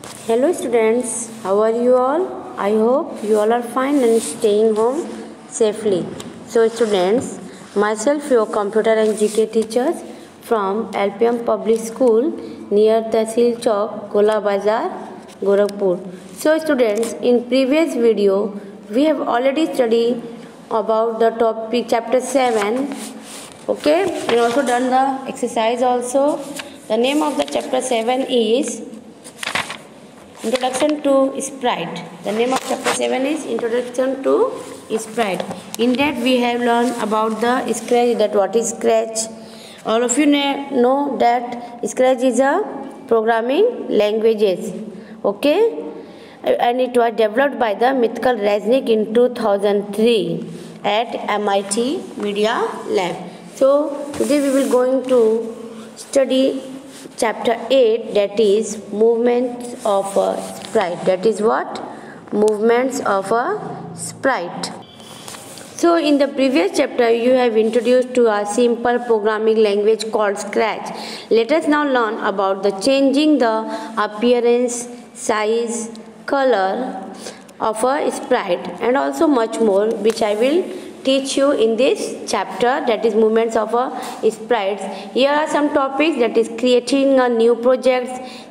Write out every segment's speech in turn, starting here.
Hello students, how are you all? I hope you all are fine and staying home safely. So students, myself your computer and GK teachers from LPM Public School near Tehsil Chowk, Gola Bazar, Gorakhpur. So students, in previous video we have already studied about the topic chapter 7. Okay, and also done the exercise also. The name of the chapter 7 is Introduction to Sprite. The name of chapter 7 is Introduction to Sprite. In that we have learned about the Scratch, that what is Scratch. All of you know that Scratch is a programming languages. Okay, and it was developed by the Michael Resnick in 2003 at MIT Media Lab. So today we will going to study chapter 8, that is movements of a sprite. That is what? Movements of a sprite. So in the previous chapter you have introduced to a simple programming language called Scratch. Let us now learn about the changing the appearance, size, color of a sprite and also much more, which I will teach you in this chapter, that is movements of a sprites. Here are some topics, that is creating a new project,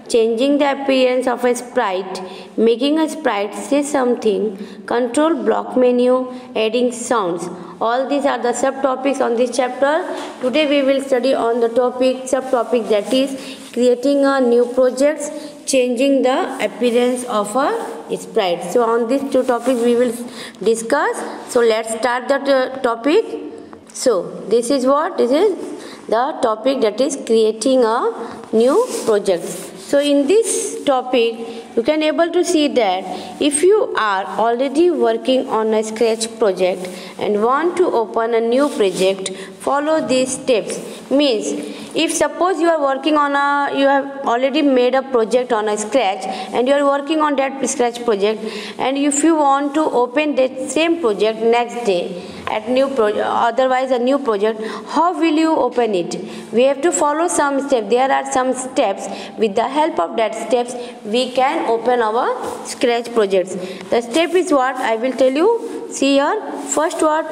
changing the appearance of a sprite, making a sprite say something, control block menu, adding sounds. All these are the subtopics on this chapter. Today we will study on the subtopic that is creating a new project, changing the appearance of a sprite. So on these two topics we will discuss. So let's start the topic. So this is the topic, that is creating a new project. So in this topic you can able to see that if you are already working on a Scratch project and want to open a new project, follow these steps. Means if suppose you are working on you have already made a project on a Scratch and you are working on that Scratch project, and if you want to open that same project next day at otherwise a new project, how will you open it? We have to follow some steps. There are some steps. With the help of that steps we can open our Scratch projects. The step is what I will tell you. See here, first what?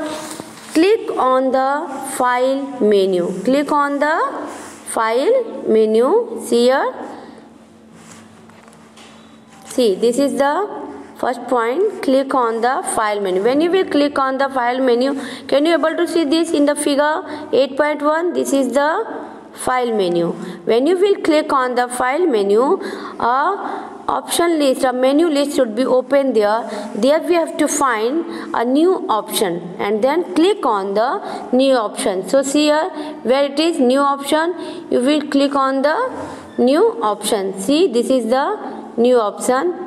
Click on the file menu. Click on the file menu. See here. See, this is the first point. Click on the file menu. When you will click on the file menu, can you able to see this in the figure 8.1? This is the file menu. When you will click on the file menu, a menu list should be open there. There we have to find a new option and then click on the new option. So see here where it is new option, you will click on the new option. See, this is the new option.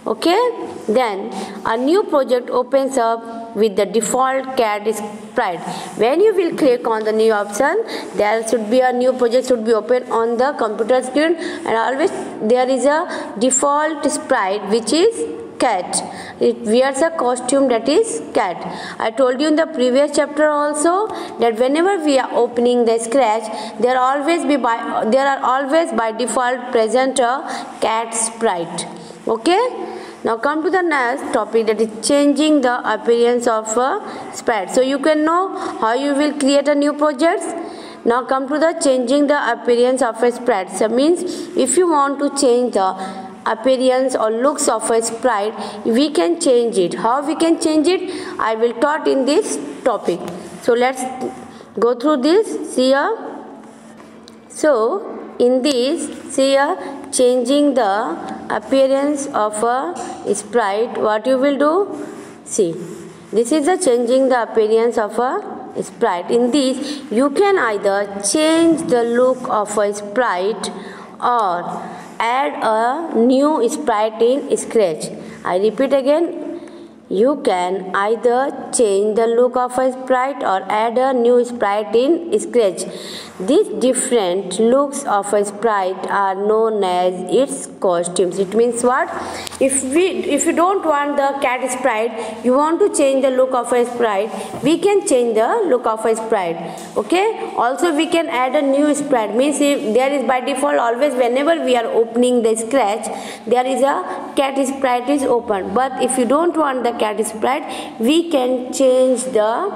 Okay, then a new project opens up with the default cat sprite. When you will click on the new option, there should be a new project should be open on the computer screen, and always there is a default sprite which is cat. It wears a costume, that is cat. I told you in the previous chapter also that whenever we are opening the Scratch, there are always by default present a cat sprite. Okay. Now come to the next topic, that is changing the appearance of a sprite. So you can know how you will create a new project. Now come to the changing the appearance of a sprite. So means if you want to change the appearance or looks of a sprite, we can change it. How we can change it, I will taught in this topic. So let's go through this. See here. So in this, see here, changing the appearance of a sprite, what you will do? See, this is the changing the appearance of a sprite. In this you can either change the look of a sprite or add a new sprite in Scratch. I repeat again, You can either change the look of a sprite or add a new sprite in Scratch. These different looks of a sprite are known as its costumes. It means what? If you don't want the cat sprite, you want to change the look of a sprite, we can change the look of a sprite. Okay. Also we can add a new sprite. Means if there is by default always whenever we are opening the Scratch, there is a cat sprite is open. But if you don't want the cat sprite, we can change the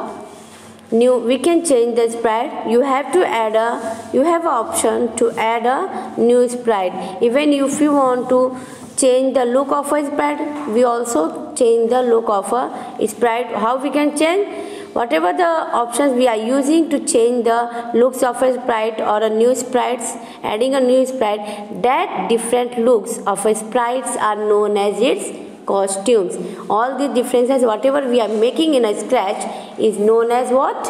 sprite. You have an option to add a new sprite. Even if you want to change the look of a sprite, we also change the look of a sprite. How we can change? Whatever the options we are using to change the looks of a sprite or a new sprites, adding a new sprite, that different looks of a sprites are known as its costumes. All the differences whatever we are making in a Scratch is known as what?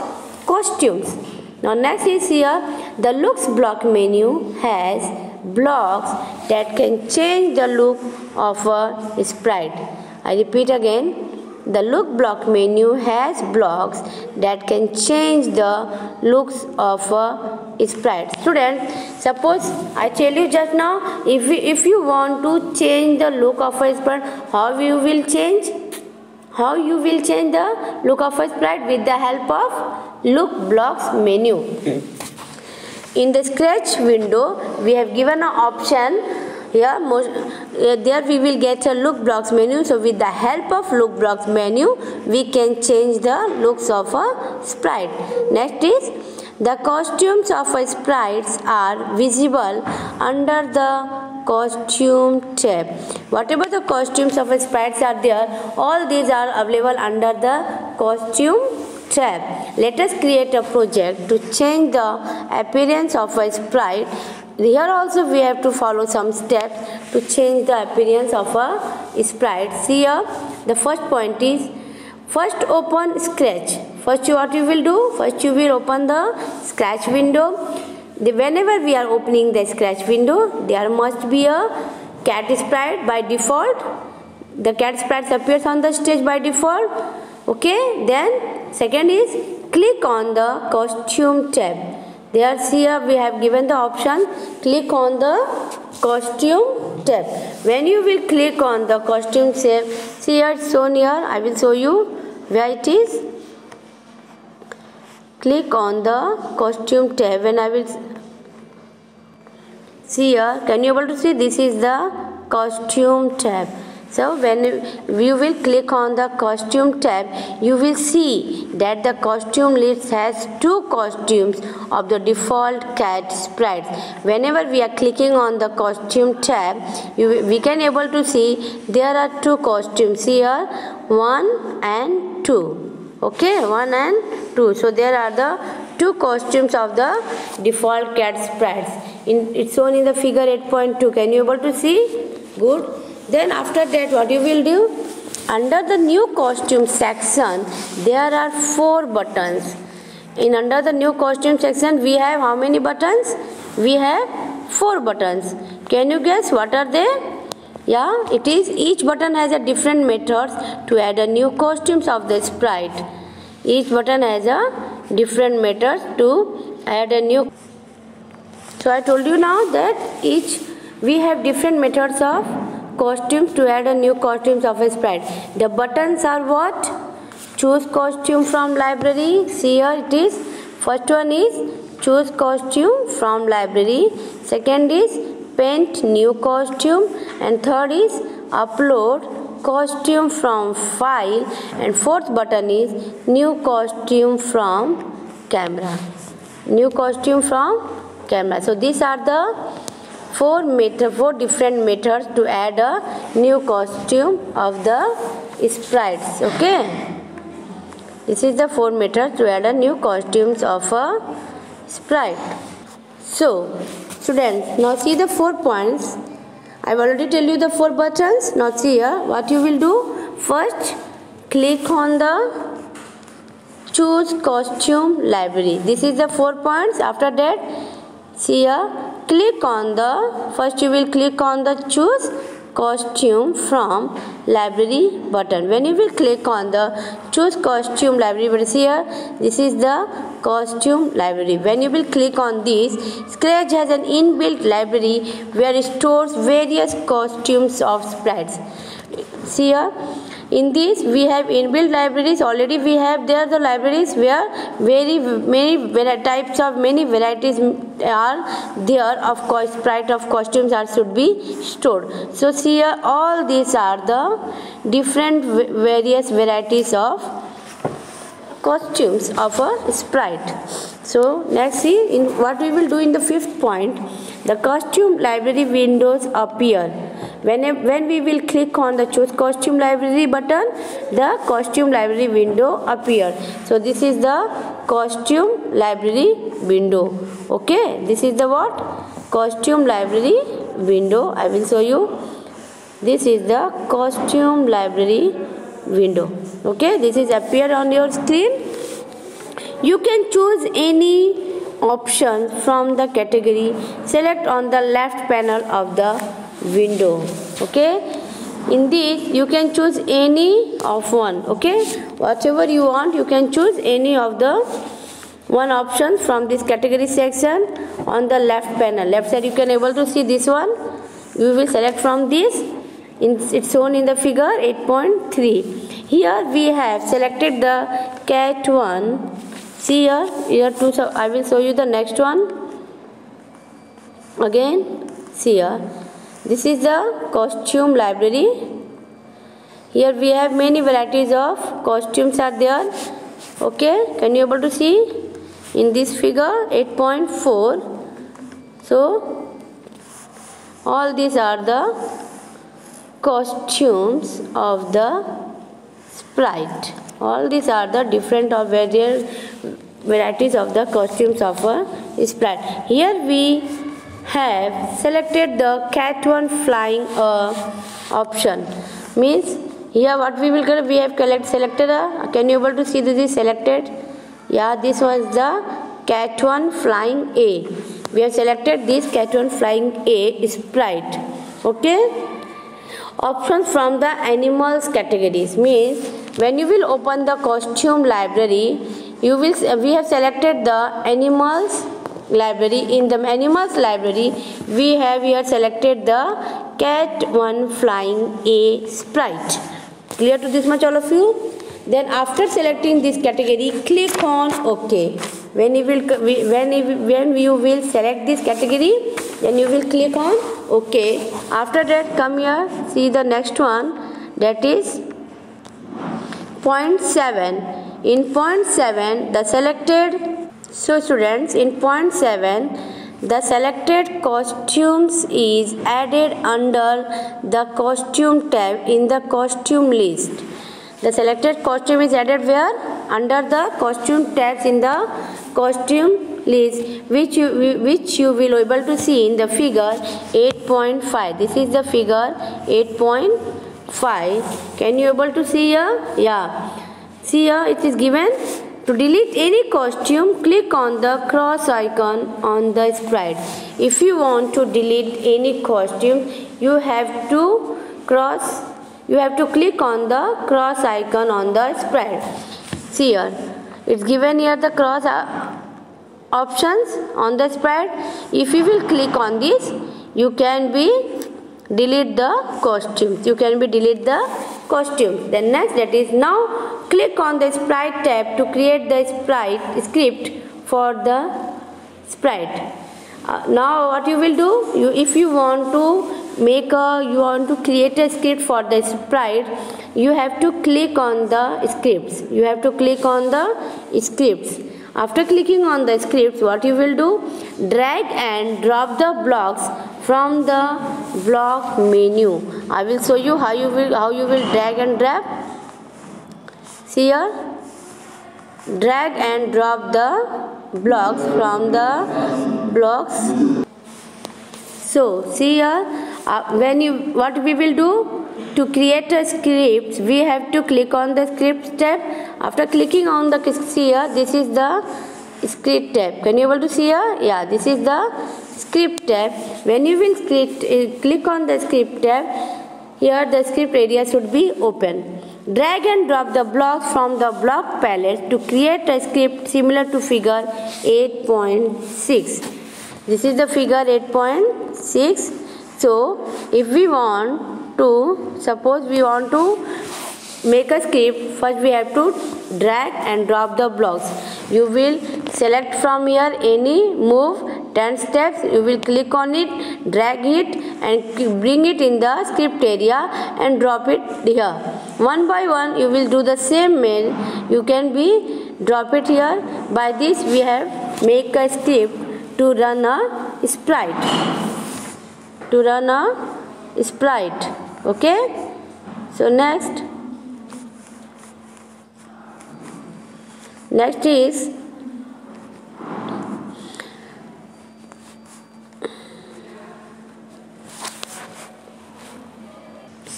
Costumes. Now next is here, the looks block menu has blocks that can change the look of a sprite. I repeat again, the look block menu has blocks that can change the looks of a sprite. Students, suppose I tell you just now, if you want to change the look of a sprite, how you will change? How you will change the look of a sprite? With the help of look blocks menu. In the Scratch window, we have given an option. Here, there we will get a look blocks menu. So with the help of look blocks menu, we can change the looks of a sprite. Next is, the costumes of a sprites are visible under the costume tab. Whatever the costumes of a sprites are there, all these are available under the costume tab. Let us create a project to change the appearance of a sprite. Here also we have to follow some steps to change the appearance of a sprite. See here, the first point is, first open Scratch. First what you will do? First you will open the Scratch window. Whenever we are opening the Scratch window, there must be a cat sprite by default. The cat sprite appears on the stage by default. Okay, then second is, click on the costume tab. There, here we have given the option, click on the costume tab. When you will click on the costume tab, see here it's shown here, I will show you where it is. Click on the costume tab. When I will see here, can you able to see? This is the costume tab. So when you will click on the costume tab, you will see that the costume list has two costumes of the default cat sprites. Whenever we are clicking on the costume tab, we can able to see there are two costumes here, 1 and 2. Okay, 1 and 2. So there are the two costumes of the default cat sprites. It's shown in the figure 8.2. Can you able to see? Good. Then after that what you will do? Under the new costume section, there are 4 buttons. Under the new costume section, we have how many buttons? We have 4 buttons. Can you guess what are they? Yeah, it is, each button has a different methods to add a new costumes of the sprite. Each button has a different methods to add a new. So I told you now that we have different methods of costumes to add a new costumes of a sprite. The buttons are what? Choose costume from library. See here it is. First one is choose costume from library. Second is paint new costume. And third is upload costume from file. And fourth button is new costume from camera. New costume from camera. So these are the 4 different methods to add a new costume of the sprites. Okay, this is the 4 methods to add a new costumes of a sprite. So students, now see the 4 points. I have already tell you the 4 buttons. Now see here what you will do. First, click on the choose costume library. This is the 4 points. After that, see here, click on the, first you will click on the choose costume from library button. When you will click on the choose costume library button, here this is the costume library. When you will click on this, Scratch has an inbuilt library where it stores various costumes of sprites. See here, in this we have inbuilt libraries. Already we have there the libraries where very many types of many varieties are there of sprite of costumes are should be stored. So see here, all these are the different various varieties of costumes of a sprite. So let's see in what we will do in the fifth point. The costume library windows appear. When we will click on the choose costume library button, the costume library window appear. So this is the costume library window. Okay, this is the what? Costume library window. I will show you. This is the costume library window. Okay, this is appear on your screen. You can choose any option from the category. Select on the left panel of the window. Okay, in this you can choose any of one. Okay, whatever you want, you can choose any of the one option from this category section. On the left panel, left side, you can able to see this one. You will select from this. It's shown in the figure 8.3. Here we have selected the cat one. See here too. So I will show you the next one. Again, see here. This is the costume library. Here we have many varieties of costumes are there. Okay, can you able to see in this figure 8.4? So all these are the costumes of the sprite. All these are the different of various varieties of the costumes of a sprite. Here we have selected the cat one flying option. Means here what we will get, we have selected can you able to see this is selected? Yeah, this was the cat one flying A. We have selected this cat one flying A sprite. Okay. Options from the animals categories means when you will open the costume library, we have selected the animals library. In the animals library, we have here selected the cat one flying A sprite. Clear to this much all of you? Then after selecting this category, click on OK. When you will select this category, then you will click on OK. After that, come here, see the next one, that is point 7. In point 7, the selected, so students, in point 7, the selected costumes is added under the costume tab in the costume list. The selected costume is added where? Under the costume tabs in the costume list, which you will able to see in the figure 8.5. This is the figure 8.5. Can you able to see here? Yeah. See here, it is given. To delete any costume, click on the cross icon on the sprite. If you want to delete any costume, you have to click on the cross icon on the sprite. See here, it's given here the cross options on the sprite. If you will click on this, you can delete the costumes. Then next, that is now click on the sprite tab to create the sprite script for the sprite. Now what you will do, if you want to create a script for the sprite, you have to click on the scripts. After clicking on the scripts, what you will do, drag and drop the blocks from the block menu. I will show you how you will drag and drop. See here, drag and drop the blocks from the blocks. So see here, what we will do, to create a script, we have to click on the script tab. After clicking on the here, this is the script tab. Can you able to see here? Yeah, this is the script tab. When you will click on the script tab, Here the script area should be open. Drag and drop the blocks from the block palette to create a script similar to figure 8.6. This is the figure 8.6. So if we want to, suppose we want to make a script, first we have to drag and drop the blocks. You will select from here any move 10 steps, you will click on it, drag it and bring it in the script area and drop it here. One by one you will do the same mail. You can be drop it here. By this we have make a script to run a sprite. Okay. So next is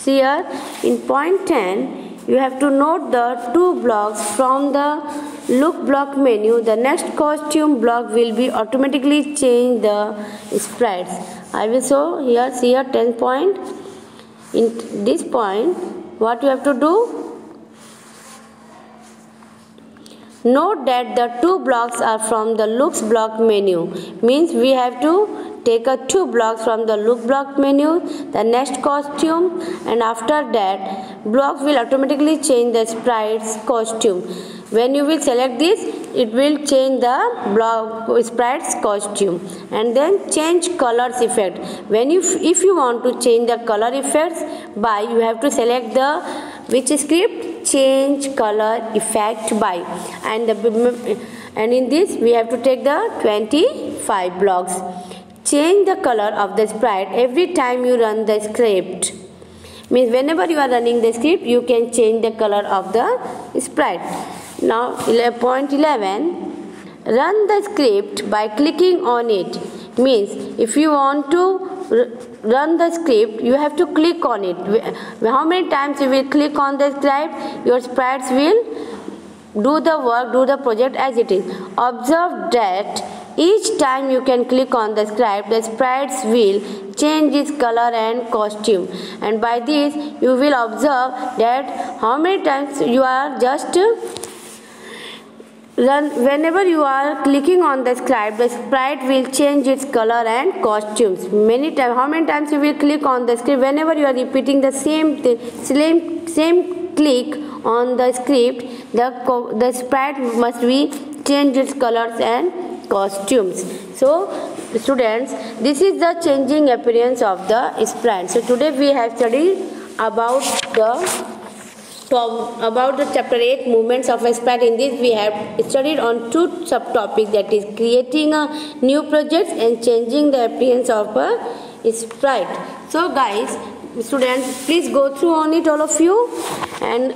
here in point 10 you have to note the two blocks from the look block menu. The next costume block will be automatically change the sprites. I will show here. See here 10 point. In this point what you have to do, note that the two blocks are from the looks block menu. Means we have to take a two blocks from the look block menu, the next costume, and after that blocks will automatically change the sprite's costume. When you will select this, it will change the block sprite's costume. And then change colors effect. If you want to change the color effects, by you have to select the which script, change color effect by, and in this we have to take the 25 blocks. Change the color of the sprite every time you run the script. Means whenever you are running the script, you can change the color of the sprite. Now point 11, run the script by clicking on it. Means if you want to run the script, you have to click on it. How many times you will click on the script, your sprites will do the work, do the project as it is. Observe that each time you can click on the script, the sprites will change its color and costume. And by this you will observe that how many times you are just whenever you are clicking on the script, the sprite will change its color and costumes. Many times, how many times you will click on the script? Whenever you are repeating the same click on the script, the sprite must be change its colors and costumes. So students, this is the changing appearance of the sprite. So today we have studied about the chapter 8 movements of a sprite. In this we have studied on two subtopics, that is creating a new project and changing the appearance of a sprite. So guys, students, please go through on it, all of you, and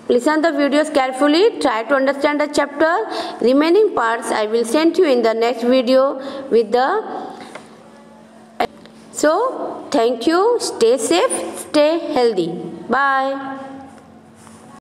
listen the videos carefully. Try to understand the chapter. Remaining parts I will send you in the next video with the. So thank you. Stay safe, stay healthy. Bye.